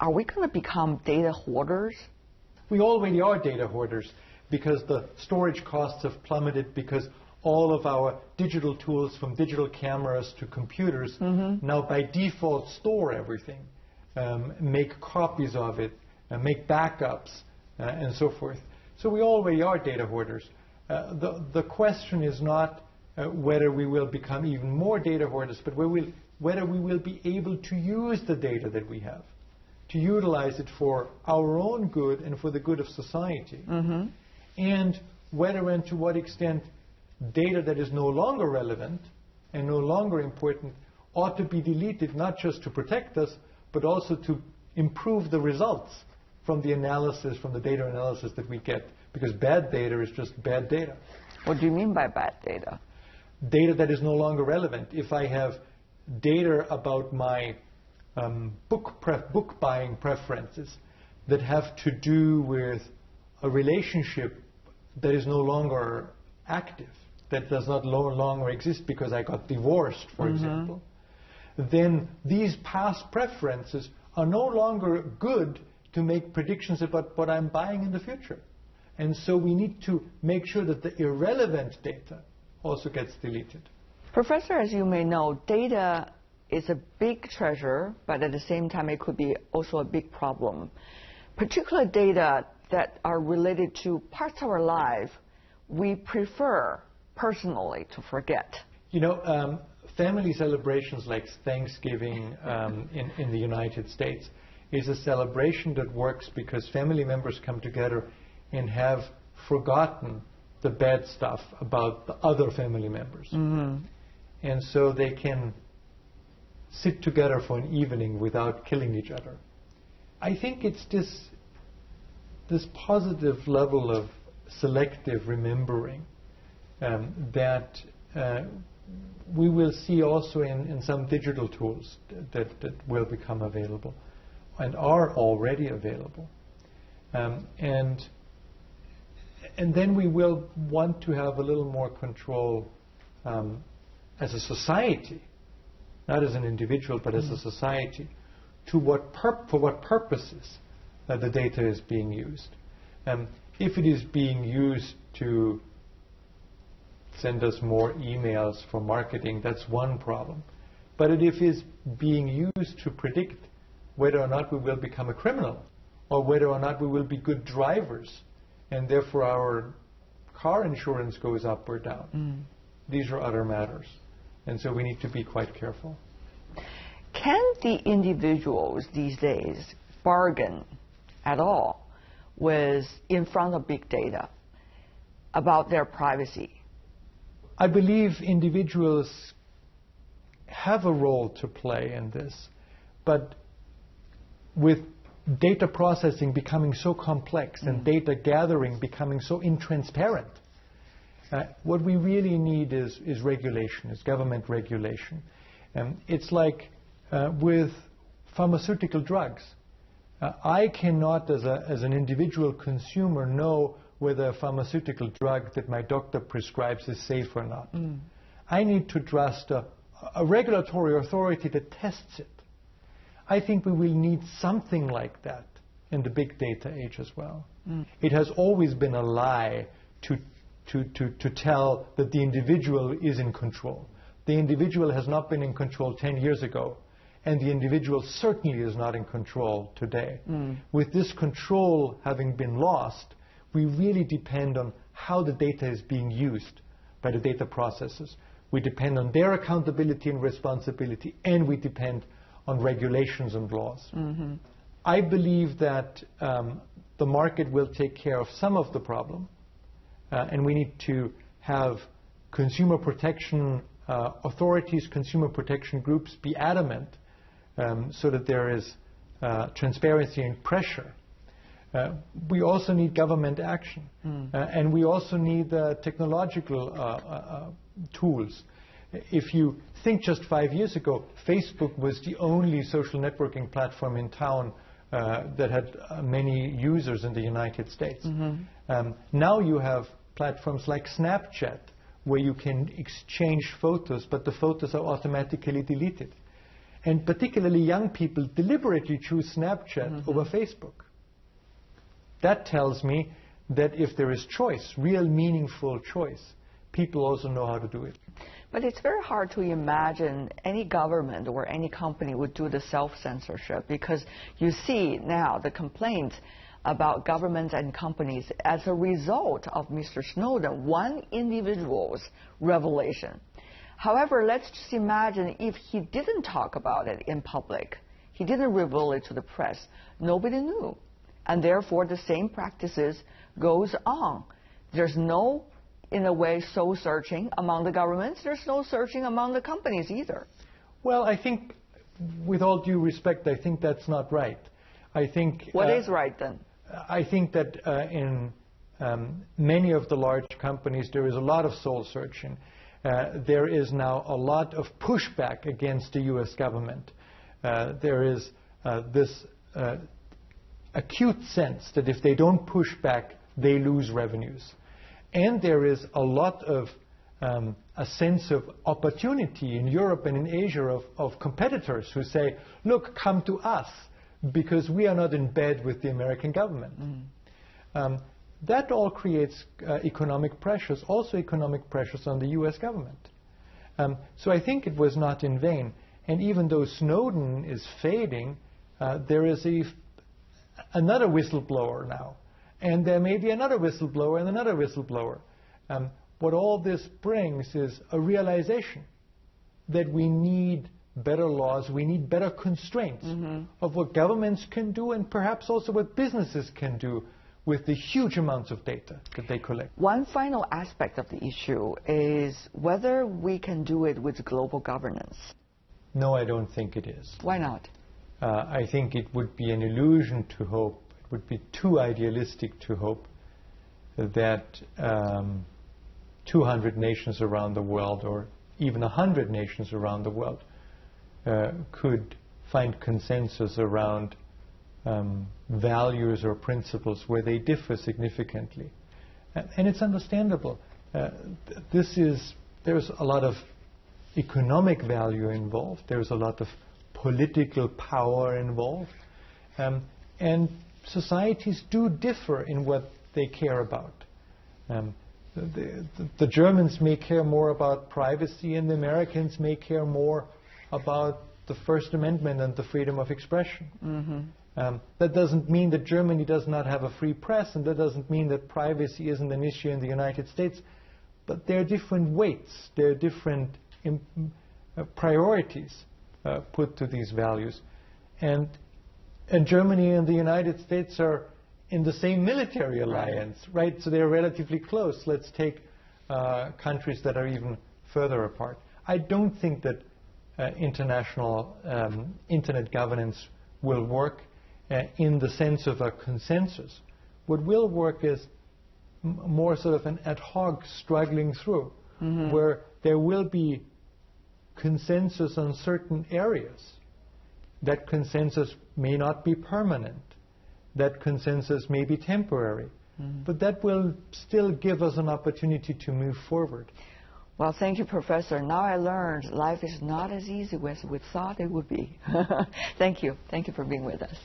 Are we going to become data hoarders? We already are data hoarders because the storage costs have plummeted, because all of our digital tools, from digital cameras to computers, now by default store everything, make copies of it, make backups, and so forth. So we already are data hoarders. The question is not whether we will become even more data hoarders, but whether we will be able to use the data that we have, to utilize it for our own good and for the good of society, and whether and to what extent data that is no longer relevant and no longer important ought to be deleted, not just to protect us, but also to improve the results from the analysis, from the data analysis that we get, because bad data is just bad data. What do you mean by bad data? Data that is no longer relevant. If I have data about my book buying preferences that have to do with a relationship that is no longer active, that does not no longer exist because I got divorced, for example, then these past preferences are no longer good to make predictions about what I'm buying in the future. And so we need to make sure that the irrelevant data also gets deleted. Professor, as you may know, data is a big treasure, but at the same time it could be also a big problem. Particular data that are related to parts of our life we prefer personally to forget. You know, family celebrations like Thanksgiving in the United States is a celebration that works because family members come together and have forgotten the bad stuff about the other family members. And so they can sit together for an evening without killing each other. I think it's this positive level of selective remembering that we will see also in some digital tools that will become available and are already available. And then we will want to have a little more control as a society, not as an individual, but as a society, to for what purposes the data is being used. If it is being used to send us more emails for marketing, that's one problem. But if it is being used to predict whether or not we will become a criminal, or whether or not we will be good drivers, and therefore our car insurance goes up or down, these are other matters. And so we need to be quite careful. Can the individuals these days bargain at all in front of big data about their privacy? I believe individuals have a role to play in this, but with data processing becoming so complex and data gathering becoming so intransparent, what we really need is regulation, is government regulation. It's like with pharmaceutical drugs. I cannot, as an individual consumer, know whether a pharmaceutical drug that my doctor prescribes is safe or not. I need to trust a regulatory authority that tests it. I think we will need something like that in the big data age as well. It has always been a lie to tell that the individual is in control. The individual has not been in control 10 years ago, and the individual certainly is not in control today. With this control having been lost, we really depend on how the data is being used by the data processors. We depend on their accountability and responsibility, and we depend on regulations and laws. I believe that the market will take care of some of the problem, and we need to have consumer protection authorities, consumer protection groups be adamant so that there is transparency and pressure. We also need government action, and we also need technological tools. If you think just 5 years ago, Facebook was the only social networking platform in town that had many users in the United States. Now you have platforms like Snapchat, where you can exchange photos, but the photos are automatically deleted. And particularly young people deliberately choose Snapchat over Facebook. That tells me that if there is choice, real meaningful choice, people also know how to do it. But it's very hard to imagine any government or any company would do the self-censorship, because you see now the complaints about governments and companies as a result of Mr. Snowden, one individual's revelation. However, let's just imagine if he didn't talk about it in public, he didn't reveal it to the press, nobody knew. And therefore, the same practices goes on. There's no, in a way, soul searching among the governments. There's no searching among the companies either. Well, I think, with all due respect, I think that's not right. I think... What is right then? I think that in many of the large companies, there is a lot of soul searching. There is now a lot of pushback against the U.S. government. There is this acute sense that if they don't push back, they lose revenues. And there is a lot of a sense of opportunity in Europe and in Asia of competitors who say, look, come to us, because we are not in bed with the American government. That all creates economic pressures, also economic pressures on the U.S. government. So I think it was not in vain. And even though Snowden is fading, there is another whistleblower now. And there may be another whistleblower and another whistleblower. What all this brings is a realization that we need better laws, we need better constraints of what governments can do and perhaps also what businesses can do with the huge amounts of data that they collect. One final aspect of the issue is whether we can do it with global governance. No, I don't think it is. Why not? I think it would be an illusion to hope, it would be too idealistic to hope that 200 nations around the world, or even 100 nations around the world, could find consensus around values or principles where they differ significantly. And it's understandable. There's a lot of economic value involved. There's a lot of political power involved. And societies do differ in what they care about. The Germans may care more about privacy, and the Americans may care more about the First Amendment and the freedom of expression. That doesn't mean that Germany does not have a free press, and that doesn't mean that privacy isn't an issue in the United States. But there are different weights, there are different priorities put to these values. And Germany and the United States are in the same military alliance, right? So they're relatively close. Let's take countries that are even further apart. I don't think that international internet governance will work in the sense of a consensus. What will work is more sort of an ad hoc struggling through, where there will be consensus on certain areas. That consensus may not be permanent. That consensus may be temporary. But that will still give us an opportunity to move forward. Well, thank you, Professor. Now I learned life is not as easy as we thought it would be. Thank you. Thank you for being with us.